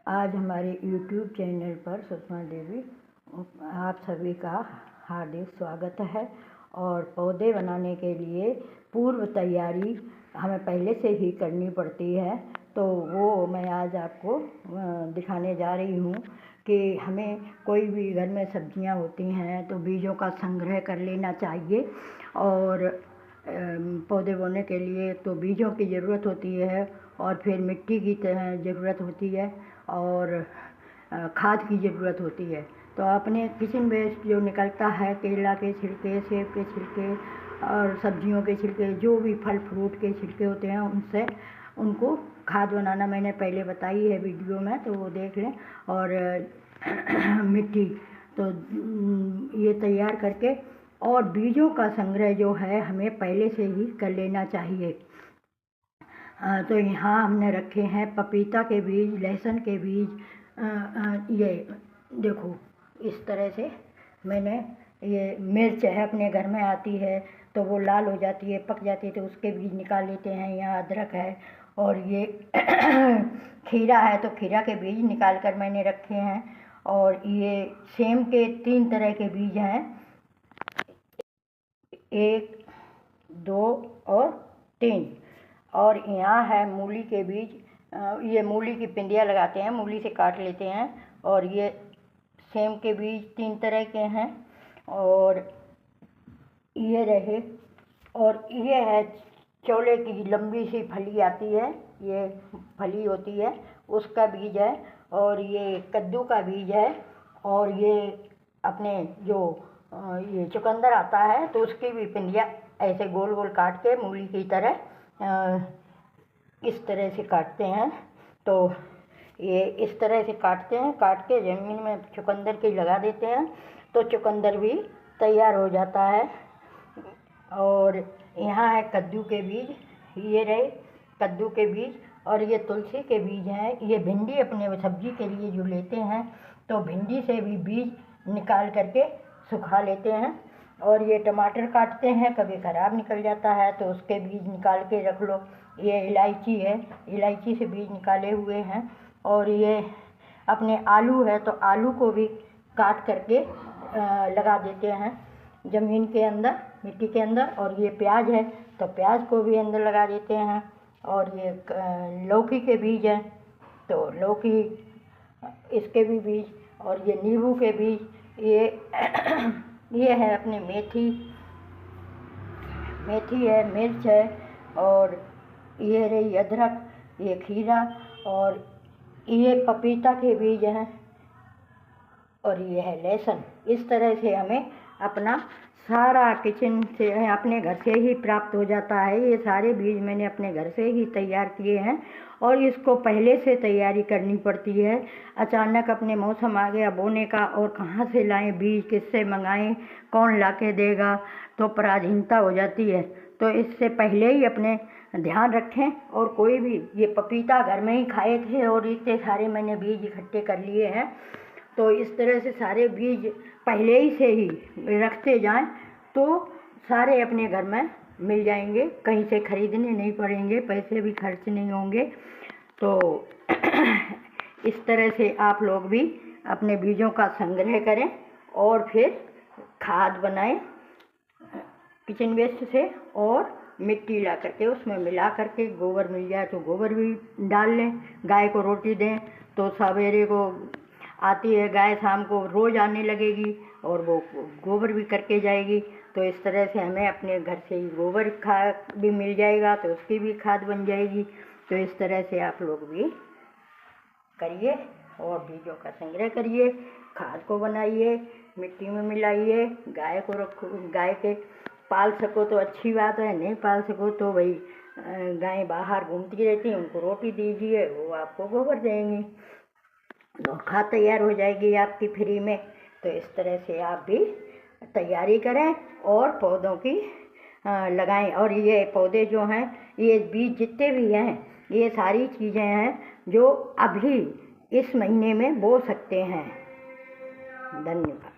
आज हमारे YouTube channel पर सुषमा देवी आप सभी का हार्दिक स्वागत है। और पौधे बनाने के लिए पूर्व तैयारी हमें पहले से ही करनी पड़ती है, तो वो मैं आज आपको दिखाने जा रही हूँ कि हमें कोई भी घर में सब्जियाँ होती हैं तो बीजों का संग्रह कर लेना चाहिए। और पौधे बोने के लिए तो बीजों की ज़रूरत होती है और फिर मिट्टी की ज़रूरत होती है और खाद की ज़रूरत होती है। तो अपने किचन वेस्ट जो निकलता है, केला के छिलके, सेब के छिलके और सब्जियों के छिलके, जो भी फल फ्रूट के छिलके होते हैं, उनसे उनको खाद बनाना मैंने पहले बताई है वीडियो में, तो वो देख लें। और मिट्टी तो ये तैयार करके और बीजों का संग्रह जो है हमें पहले से ही कर लेना चाहिए। तो यहाँ हमने रखे हैं पपीता के बीज, लहसुन के बीज। ये देखो, इस तरह से मैंने, ये मिर्च है अपने घर में आती है तो वो लाल हो जाती है, पक जाती है, तो उसके बीज निकाल लेते हैं। यहाँ अदरक है और ये खीरा है तो खीरा के बीज निकाल कर मैंने रखे हैं। और ये सेम के 3 तरह के बीज हैं, 1, 2 और 3। और यहाँ है मूली के बीज। ये मूली की पिंडियाँ लगाते हैं, मूली से काट लेते हैं। और ये सेम के बीज 3 तरह के हैं। और ये रहे, और ये है चौले की लंबी सी फली आती है, ये फली होती है, उसका बीज है। और ये कद्दू का बीज है। और ये अपने जो ये चुकंदर आता है तो उसकी भी पिंडियाँ ऐसे गोल गोल काट के मूली की तरह इस तरह से काटते हैं। तो ये इस तरह से काटते हैं, काट के ज़मीन में चुकंदर की लगा देते हैं तो चुकंदर भी तैयार हो जाता है। और यहाँ है कद्दू के बीज, ये रहे कद्दू के बीज। और ये तुलसी के बीज हैं। ये भिंडी अपने सब्जी के लिए जो लेते हैं तो भिंडी से भी बीज निकाल करके सुखा लेते हैं। और ये टमाटर काटते हैं, कभी ख़राब निकल जाता है तो उसके बीज निकाल के रख लो। ये इलायची है, इलायची से बीज निकाले हुए हैं। और ये अपने आलू है तो आलू को भी काट करके लगा देते हैं ज़मीन के अंदर, मिट्टी के अंदर। और ये प्याज है तो प्याज को भी अंदर लगा देते हैं। और ये लौकी के बीज हैं तो लौकी, इसके भी बीज। और ये नींबू के बीज, ये है अपनी मेथी है, मिर्च है। और ये रही अदरक, ये खीरा, और ये पपीता के बीज हैं। और ये है लहसुन। इस तरह से हमें अपना सारा किचन से, अपने घर से ही प्राप्त हो जाता है। ये सारे बीज मैंने अपने घर से ही तैयार किए हैं। और इसको पहले से तैयारी करनी पड़ती है। अचानक अपने मौसम आ गया बोने का और कहाँ से लाएं बीज, किससे मंगाएं, कौन ला के देगा, तो पराधीनता हो जाती है। तो इससे पहले ही अपने ध्यान रखें। और कोई भी, ये पपीता घर में ही खाए थे और इतने सारे मैंने बीज इकट्ठे कर लिए हैं। तो इस तरह से सारे बीज पहले ही से ही रखते जाएं तो सारे अपने घर में मिल जाएंगे, कहीं से खरीदने नहीं पड़ेंगे, पैसे भी खर्च नहीं होंगे। तो इस तरह से आप लोग भी अपने बीजों का संग्रह करें और फिर खाद बनाएं किचन वेस्ट से। और मिट्टी ला करके उसमें मिला करके, गोबर मिल जाए तो गोबर भी डाल लें। गाय को रोटी दें तो सवेरे को आती है गाय, शाम को रोज़ आने लगेगी और वो गोबर भी करके जाएगी। तो इस तरह से हमें अपने घर से ही गोबर खाद भी मिल जाएगा तो उसकी भी खाद बन जाएगी। तो इस तरह से आप लोग भी करिए और बीजों का संग्रह करिए, खाद को बनाइए, मिट्टी में मिलाइए, गाय को रखो। गाय के पाल सको तो अच्छी बात है, नहीं पाल सको तो भाई गाय बाहर घूमती रहती हैं, उनको रोटी दीजिए, वो आपको गोबर देंगी, तो खाद तैयार हो जाएगी आपकी फ्री में। तो इस तरह से आप भी तैयारी करें और पौधों की लगाएं। और ये पौधे जो हैं, ये बीज जितने भी हैं, ये सारी चीज़ें हैं जो अभी इस महीने में बो सकते हैं। धन्यवाद।